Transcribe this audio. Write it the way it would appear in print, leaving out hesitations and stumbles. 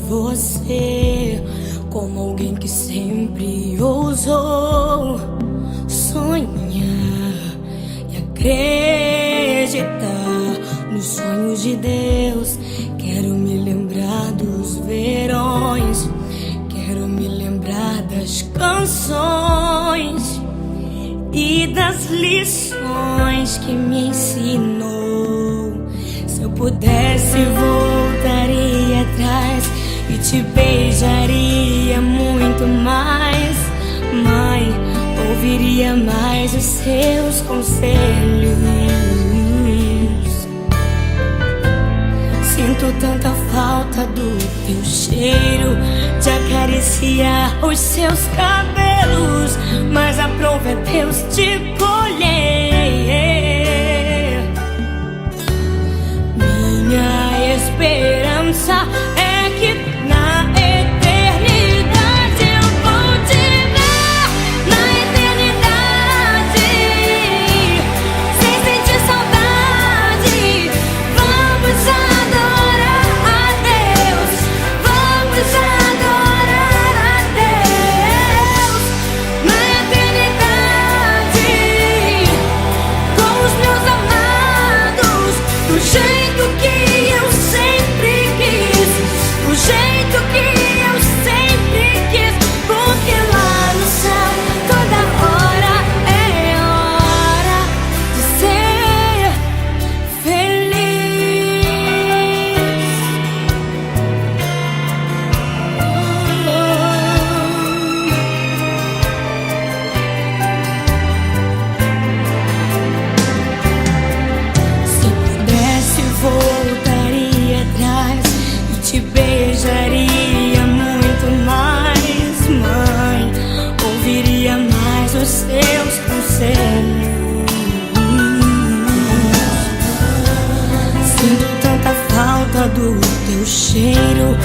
você como alguém que sempre ousou sonhar e acreditar nos sonhos de Deus. Quero me lembrar dos verões, quero me lembrar das canções e das lições que me ensinou. Se eu pudesse, voltaria atrás e te beijaria muito mais. Mãe, ouviria mais os seus conselhos. Sinto tanta falta do teu cheiro, de acariciar os seus cabelos, mas aprove a Deus te colher. Minha esperança é que na eternidade eu vou te ver. Na eternidade, sem sentir saudade, vamos adorar a Deus. Vamos adorar a Deus. Na eternidade, com os meus amados, do jeito que eu sempre quis, do jeito que eu sempre quis, porque lá no céu toda hora é hora de ser feliz. Se pudesse, voltaria atrás e te beijaria muito mais. Mãe, ouviria mais os seus conselhos. Sinto tanta falta do teu cheiro,